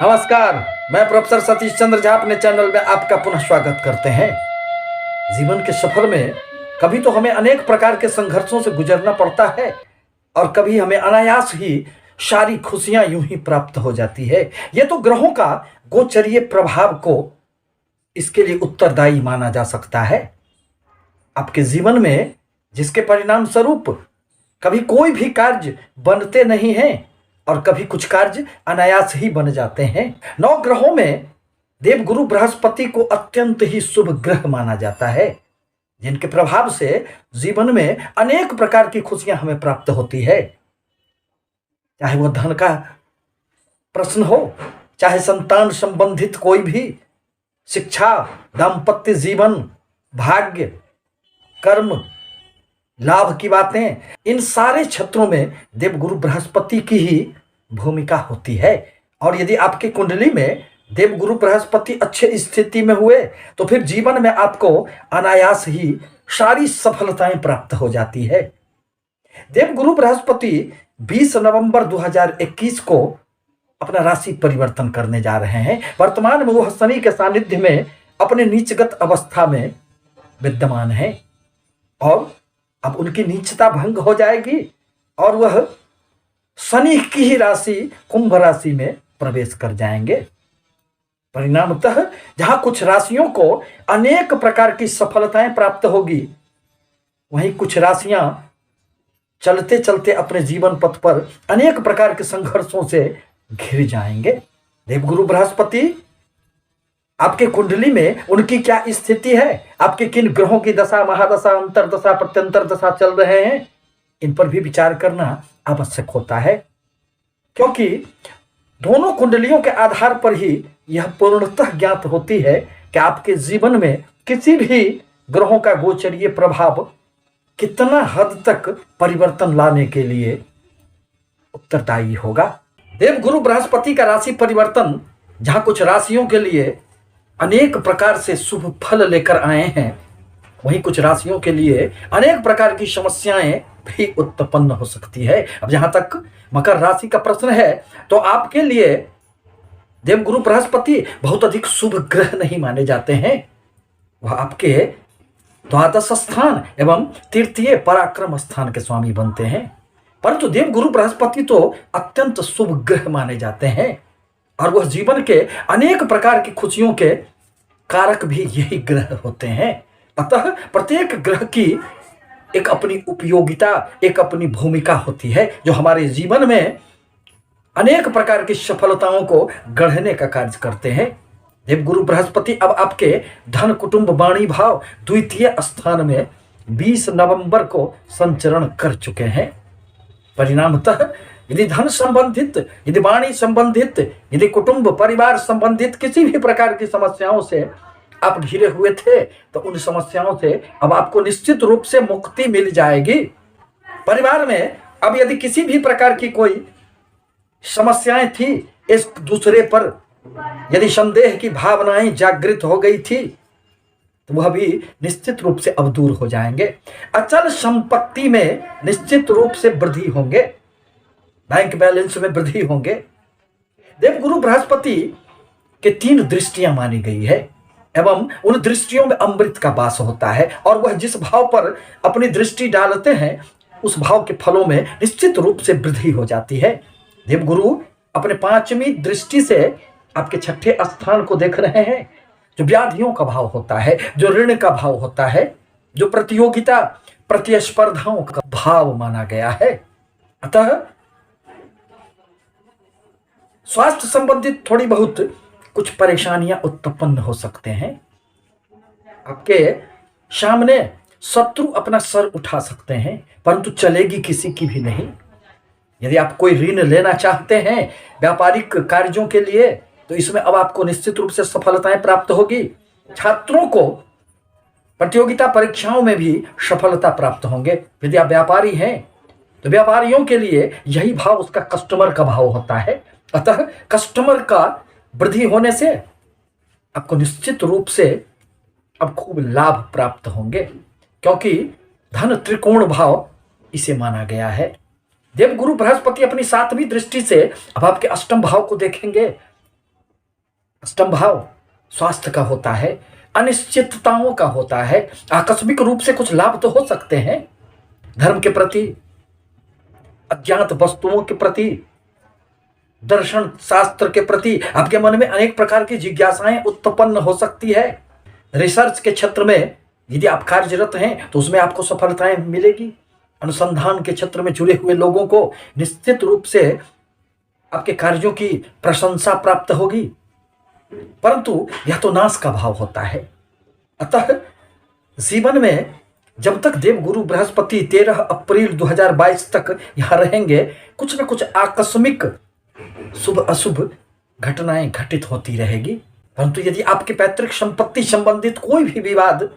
नमस्कार, मैं प्रोफेसर सतीश चंद्र झा अपने चैनल में आपका पुनः स्वागत करते हैं। जीवन के सफर में कभी तो हमें अनेक प्रकार के संघर्षों से गुजरना पड़ता है और कभी हमें अनायास ही सारी खुशियां यूं ही प्राप्त हो जाती है। ये तो ग्रहों का गोचरीय प्रभाव को इसके लिए उत्तरदायी माना जा सकता है। आपके जीवन में जिसके परिणाम स्वरूप कभी कोई भी कार्य बनते नहीं हैं और कभी कुछ कार्य अनायास ही बन जाते हैं। 9 ग्रहों में देवगुरु बृहस्पति को अत्यंत ही शुभ ग्रह माना जाता है, जिनके प्रभाव से जीवन में अनेक प्रकार की खुशियां हमें प्राप्त होती है। चाहे वह धन का प्रश्न हो, चाहे संतान संबंधित कोई भी शिक्षा, दाम्पत्य जीवन, भाग्य, कर्म, लाभ की बातें, इन सारे क्षेत्रों में देवगुरु बृहस्पति की ही भूमिका होती है। और यदि आपकी कुंडली में देवगुरु बृहस्पति अच्छे स्थिति में हुए तो फिर जीवन में आपको अनायास ही सारी सफलताएं प्राप्त हो जाती है। देवगुरु बृहस्पति 20 नवंबर 2021 को अपना राशि परिवर्तन करने जा रहे हैं। वर्तमान में वह शनि के सानिध्य में अपने नीचगत अवस्था में विद्यमान है और अब उनकी नीचता भंग हो जाएगी और वह शनि की ही राशि कुंभ राशि में प्रवेश कर जाएंगे। परिणामतः जहां कुछ राशियों को अनेक प्रकार की सफलताएं प्राप्त होगी, वहीं कुछ राशियां चलते चलते अपने जीवन पथ पर अनेक प्रकार के संघर्षों से घिर जाएंगे। देवगुरु बृहस्पति आपके कुंडली में उनकी क्या स्थिति है, आपके किन ग्रहों की दशा, महादशा, अंतरदशा, प्रत्यंतर दशा चल रहे हैं, इन पर भी विचार करना आवश्यक होता है, क्योंकि दोनों कुंडलियों के आधार पर ही यह पूर्णतः ज्ञात होती है कि आपके जीवन में किसी भी ग्रहों का गोचरीय प्रभाव कितना हद तक परिवर्तन लाने के लिए उत्तरदायी होगा। देवगुरु बृहस्पति का राशि परिवर्तन जहां कुछ राशियों के लिए अनेक प्रकार से शुभ फल लेकर आए हैं, वहीं कुछ राशियों के लिए अनेक प्रकार की समस्याएं भी उत्पन्न हो सकती है। अब जहां तक मकर राशि का प्रश्न है तो आपके लिए देवगुरु बृहस्पति बहुत अधिक शुभ ग्रह नहीं माने जाते हैं। वह आपके द्वादश स्थान एवं तृतीय पराक्रम स्थान के स्वामी बनते हैं, परंतु देवगुरु बृहस्पति तो अत्यंत शुभ ग्रह माने जाते हैं और वह जीवन के अनेक प्रकार की खुशियों के कारक भी यही ग्रह होते हैं। अतः प्रत्येक ग्रह की एक अपनी उपयोगिता, एक अपनी भूमिका होती है, जो हमारे जीवन में अनेक प्रकार की सफलताओं को गढ़ने का कार्य करते हैं। देवगुरु बृहस्पति अब आपके धन, कुटुंब, वाणी भाव द्वितीय स्थान में 20 नवंबर को संचरण कर चुके हैं। परिणामतः यदि धन संबंधित, यदि वाणी संबंधित, यदि कुटुंब परिवार संबंधित किसी भी प्रकार की समस्याओं से आप घिरे हुए थे तो उन समस्याओं से अब आपको निश्चित रूप से मुक्ति मिल जाएगी। परिवार में अब यदि किसी भी प्रकार की कोई समस्याएं थी, एक दूसरे पर यदि संदेह की भावनाएं जागृत हो गई थी तो वह भी निश्चित रूप से अब दूर हो जाएंगे। अचल संपत्ति में निश्चित रूप से वृद्धि होंगे, बैंक बैलेंस में वृद्धि होंगे। देवगुरु बृहस्पति के 3 दृष्टियां मानी गई है एवं उन दृष्टियों में अमृत का वास होता है और वह जिस भाव पर अपनी दृष्टि डालते हैं उस भाव के फलों में निश्चित रूप से वृद्धि हो जाती है। देवगुरु अपने 5वीं दृष्टि से आपके 6ठे स्थान को देख रहे हैं, जो व्याधियों का भाव होता है, जो ऋण का भाव होता है, जो प्रतियोगिता, प्रतिस्पर्धाओं का भाव माना गया है। अतः स्वास्थ्य संबंधित थोड़ी बहुत कुछ परेशानियां उत्पन्न हो सकते हैं। आपके सामने शत्रु अपना सर उठा सकते हैं, परंतु चलेगी किसी की भी नहीं। यदि आप कोई ऋण लेना चाहते हैं व्यापारिक कार्यों के लिए तो इसमें अब आपको निश्चित रूप से सफलताएं प्राप्त होगी। छात्रों को प्रतियोगिता परीक्षाओं में भी सफलता प्राप्त होंगे। यदि आप व्यापारी हैं तो व्यापारियों के लिए यही भाव उसका कस्टमर का भाव होता है। अतः कस्टमर का वृद्धि होने से आपको निश्चित रूप से अब खूब लाभ प्राप्त होंगे, क्योंकि धन त्रिकोण भाव इसे माना गया है। देवगुरु बृहस्पति अपनी 7वीं दृष्टि से अब आपके अष्टम भाव को देखेंगे अष्टम भाव स्वास्थ्य का होता है, अनिश्चितताओं का होता है। आकस्मिक रूप से कुछ लाभ तो हो सकते हैं, धर्म के प्रति, अज्ञात वस्तुओं के प्रति, दर्शन शास्त्र के प्रति आपके मन में अनेक प्रकार की जिज्ञासाएं उत्पन्न हो सकती है। रिसर्च के क्षेत्र में यदि आप कार्यरत हैं तो उसमें आपको सफलताएं मिलेगी। अनुसंधान के क्षेत्र में जुड़े हुए लोगों को निश्चित रूप से आपके कार्यों की प्रशंसा प्राप्त होगी, परंतु यह तो नाश का भाव होता है। अतः जीवन में जब तक देवगुरु बृहस्पति 13 अप्रैल 2022 तक यहां रहेंगे, कुछ न कुछ आकस्मिक शुभ अशुभ घटनाएं घटित होती रहेगी। परंतु यदि आपके पैतृक संपत्ति संबंधित कोई भी विवाद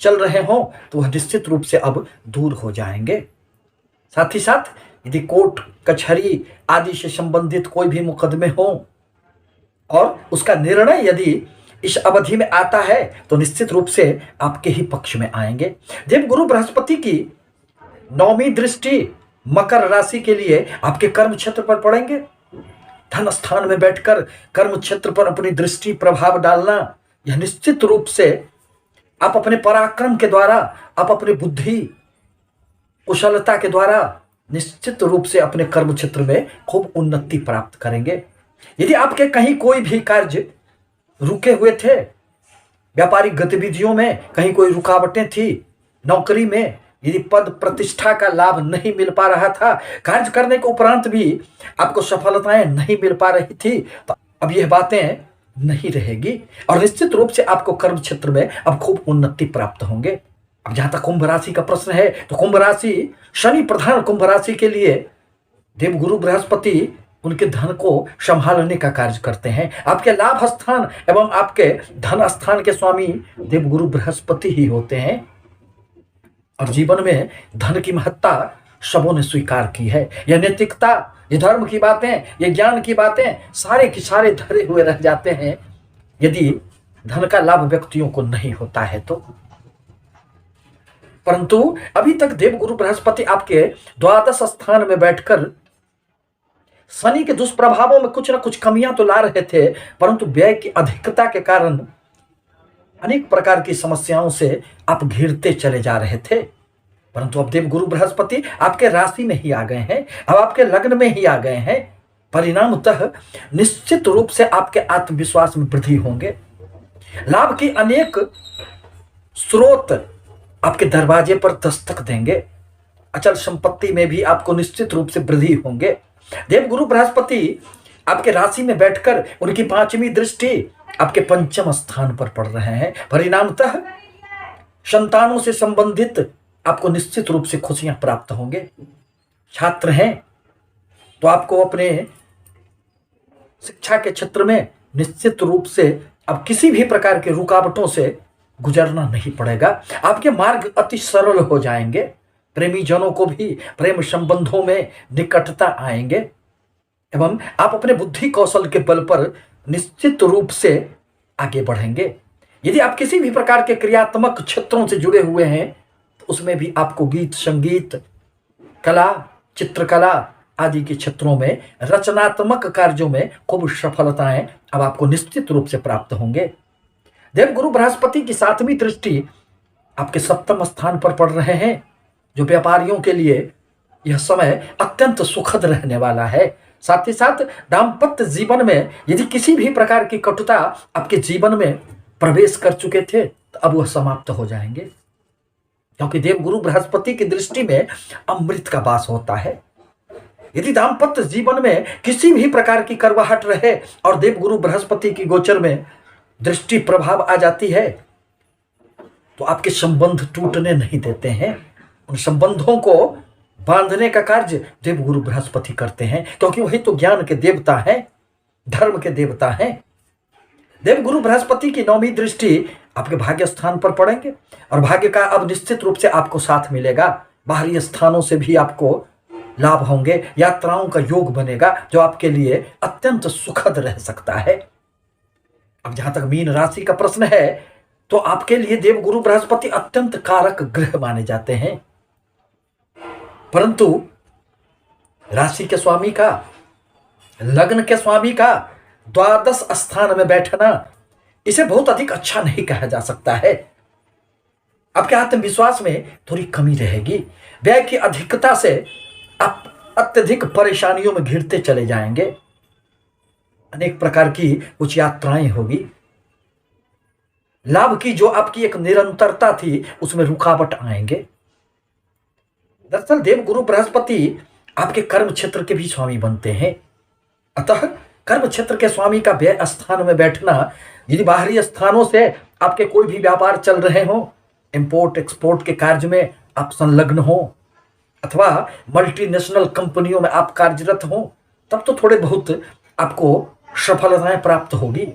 चल रहे हो तो वह निश्चित रूप से अब दूर हो जाएंगे। साथ ही साथ यदि कोर्ट कचहरी आदि से संबंधित कोई भी मुकदमे हो और उसका निर्णय यदि इस अवधि में आता है तो निश्चित रूप से आपके ही पक्ष में आएंगे। देवगुरु बृहस्पति की 9वीं दृष्टि मकर राशि के लिए आपके कर्म क्षेत्र पर पड़ेंगे। धन स्थान में बैठकर कर्म क्षेत्र पर अपनी दृष्टि प्रभाव डालना, यह निश्चित रूप से आप अपने पराक्रम के द्वारा, आप अपनी बुद्धि कुशलता के द्वारा निश्चित रूप से अपने कर्म क्षेत्र में खूब उन्नति प्राप्त करेंगे। यदि आपके कहीं कोई भी कार्य रुके हुए थे, व्यापारिक गतिविधियों में कहीं कोई रुकावटें थी, नौकरी में यदि पद प्रतिष्ठा का लाभ नहीं मिल पा रहा था, कार्य करने के उपरांत भी आपको सफलताएं नहीं मिल पा रही थी, तो अब यह बातें नहीं रहेगी और निश्चित रूप से आपको कर्म क्षेत्र में अब खूब उन्नति प्राप्त होंगे। अब जहां तक कुंभ राशि का प्रश्न है तो कुंभ राशि शनि प्रधान कुंभ राशि के लिए देवगुरु बृहस्पति उनके धन को संभालने का कार्य करते हैं। आपके लाभ स्थान एवं आपके धन स्थान के स्वामी देवगुरु बृहस्पति ही होते हैं और जीवन में धन की महत्ता सबों ने स्वीकार की है। यह नैतिकता, ये धर्म की बातें, ये ज्ञान की बातें सारे के सारे धरे हुए रह जाते हैं यदि धन का लाभ व्यक्तियों को नहीं होता है तो। परंतु अभी तक देवगुरु बृहस्पति आपके द्वादश स्थान में बैठकर शनि के दुष्प्रभावों में कुछ न कुछ कमियां तो ला रहे थे, परंतु व्यय की अधिकता के कारण अनेक प्रकार की समस्याओं से आप घिरते चले जा रहे थे। परंतु अब देवगुरु बृहस्पति आपके राशि में ही आ गए हैं, अब आपके लग्न में ही आ गए हैं। परिणामतः निश्चित रूप से आपके आत्मविश्वास में वृद्धि होंगे। लाभ की अनेक स्रोत आपके दरवाजे पर दस्तक देंगे। अचल संपत्ति में भी आपको निश्चित रूप से वृद्धि होंगे। देवगुरु बृहस्पति आपके राशि में बैठकर उनकी 5वीं दृष्टि आपके 5म स्थान पर पड़ रहे हैं। परिणामतः संतानों से संबंधित आपको निश्चित रूप से खुशियां प्राप्त होंगे। छात्र हैं तो आपको अपने शिक्षा के क्षेत्र में निश्चित रूप से अब किसी भी प्रकार के रुकावटों से गुजरना नहीं पड़ेगा। आपके मार्ग अति सरल हो जाएंगे। प्रेमी जनों को भी प्रेम संबंधों में निकटता आएंगे एवं आप अपने बुद्धि कौशल के बल पर निश्चित रूप से आगे बढ़ेंगे। यदि आप किसी भी प्रकार के क्रियात्मक क्षेत्रों से जुड़े हुए हैं तो उसमें भी आपको गीत संगीत कला चित्रकला आदि के क्षेत्रों में रचनात्मक कार्यों में खूब सफलताएं अब आपको निश्चित रूप से प्राप्त होंगे। देवगुरु बृहस्पति की 7वीं दृष्टि आपके 7म स्थान पर पड़ रहे हैं, जो व्यापारियों के लिए यह समय अत्यंत सुखद रहने वाला है। साथ ही साथ दाम्पत्य जीवन में यदि किसी भी प्रकार की कटुता आपके जीवन में प्रवेश कर चुके थे तो अब वह समाप्त हो जाएंगे, क्योंकि देवगुरु बृहस्पति की दृष्टि में अमृत का वास होता है। यदि दाम्पत्य जीवन में किसी भी प्रकार की करवाहट रहे और देवगुरु बृहस्पति की गोचर में दृष्टि प्रभाव आ जाती है तो आपके संबंध टूटने नहीं देते हैं। उन संबंधों को बांधने का कार्य देवगुरु बृहस्पति करते हैं, क्योंकि वही तो ज्ञान के देवता हैं, धर्म के देवता हैं। देवगुरु बृहस्पति की 9वीं दृष्टि आपके भाग्य स्थान पर पड़ेंगे और भाग्य का अब निश्चित रूप से आपको साथ मिलेगा। बाहरी स्थानों से भी आपको लाभ होंगे, यात्राओं का योग बनेगा जो आपके लिए अत्यंत सुखद रह सकता है। अब जहां तक मीन राशि का प्रश्न है तो आपके लिए देवगुरु बृहस्पति अत्यंत कारक ग्रह माने जाते हैं, परंतु राशि के स्वामी का, लग्न के स्वामी का द्वादश स्थान में बैठना, इसे बहुत अधिक अच्छा नहीं कहा जा सकता है। आपके आत्मविश्वास में थोड़ी कमी रहेगी। व्यय की अधिकता से आप अत्यधिक परेशानियों में घिरते चले जाएंगे। अनेक प्रकार की कुछ यात्राएं होगी। लाभ की जो आपकी एक निरंतरता थी उसमें रुकावट आएंगे। दरअसल देवगुरु बृहस्पति आपके कर्म क्षेत्र के भी स्वामी बनते हैं। अतः कर्म क्षेत्र के स्वामी का व्यय स्थान में बैठना, यदि बाहरी स्थानों से आपके कोई भी व्यापार चल रहे हो, इंपोर्ट एक्सपोर्ट के कार्य में आप संलग्न हो, अथवा मल्टीनेशनल कंपनियों में आप कार्यरत हो, तब तो थोड़े बहुत आपको सफलताएं प्राप्त होगी।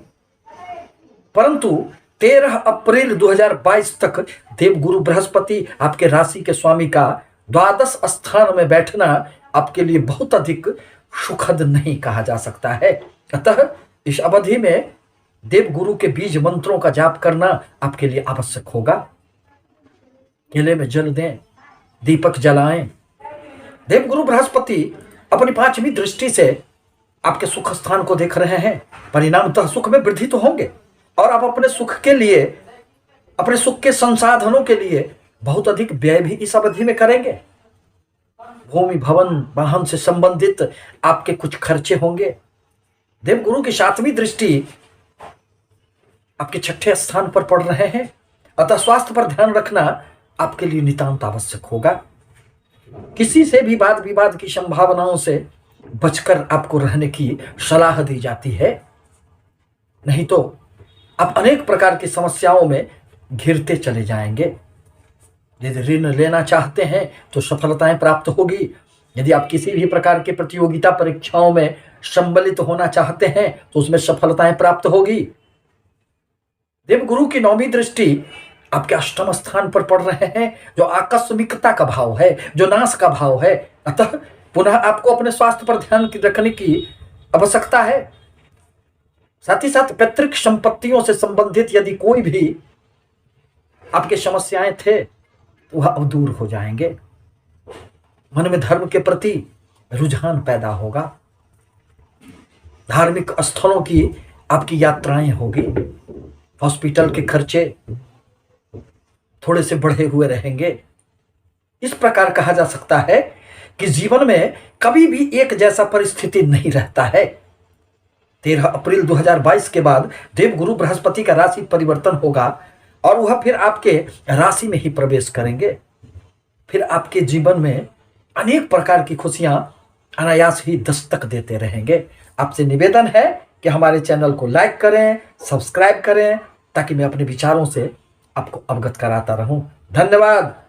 परंतु 13 अप्रैल 2022 तक देवगुरु बृहस्पति आपके राशि के स्वामी का द्वादश स्थान में बैठना आपके लिए बहुत अधिक सुखद नहीं कहा जा सकता है। अतः इस अवधि में देवगुरु के बीज मंत्रों का जाप करना आपके लिए आवश्यक होगा। केले में जल दें, दीपक जलाएं। देवगुरु बृहस्पति अपनी 5वीं दृष्टि से आपके सुख स्थान को देख रहे हैं। परिणामतः सुख में वृद्धि तो होंगे और आप अपने सुख के लिए, अपने सुख के संसाधनों के लिए बहुत अधिक व्यय भी इस अवधि में करेंगे। भूमि भवन वाहन से संबंधित आपके कुछ खर्चे होंगे। देवगुरु की 7वीं दृष्टि आपके 6ठे स्थान पर पड़ रहे हैं। अतः स्वास्थ्य पर ध्यान रखना आपके लिए नितांत आवश्यक होगा। किसी से भी वाद विवाद की संभावनाओं से बचकर आपको रहने की सलाह दी जाती है, नहीं तो आप अनेक प्रकार की समस्याओं में घिरते चले जाएंगे। यदि ऋण लेना चाहते हैं तो सफलताएं प्राप्त होगी। यदि आप किसी भी प्रकार की प्रतियोगिता परीक्षाओं में सम्मिलित होना चाहते हैं तो उसमें सफलताएं प्राप्त होगी। देवगुरु की 9वीं दृष्टि आपके 8वें स्थान पर पड़ रहे हैं, जो आकस्मिकता का भाव है, जो नाश का भाव है। अतः पुनः आपको अपने स्वास्थ्य पर ध्यान रखने की आवश्यकता है। साथ ही साथ पैतृक संपत्तियों से संबंधित यदि कोई भी आपके समस्याएं थे तो वह अब दूर हो जाएंगे। मन में धर्म के प्रति रुझान पैदा होगा। धार्मिक स्थलों की आपकी यात्राएं होगी। हॉस्पिटल के खर्चे थोड़े से बढ़े हुए रहेंगे। इस प्रकार कहा जा सकता है कि जीवन में कभी भी एक जैसा परिस्थिति नहीं रहता है। 13 अप्रैल 2022 के बाद देवगुरु बृहस्पति का राशि परिवर्तन होगा और वह फिर आपके राशि में ही प्रवेश करेंगे। फिर आपके जीवन में अनेक प्रकार की खुशियां अनायास ही दस्तक देते रहेंगे। आपसे निवेदन है कि हमारे चैनल को लाइक करें, सब्सक्राइब करें, ताकि मैं अपने विचारों से आपको अवगत कराता रहूं। धन्यवाद।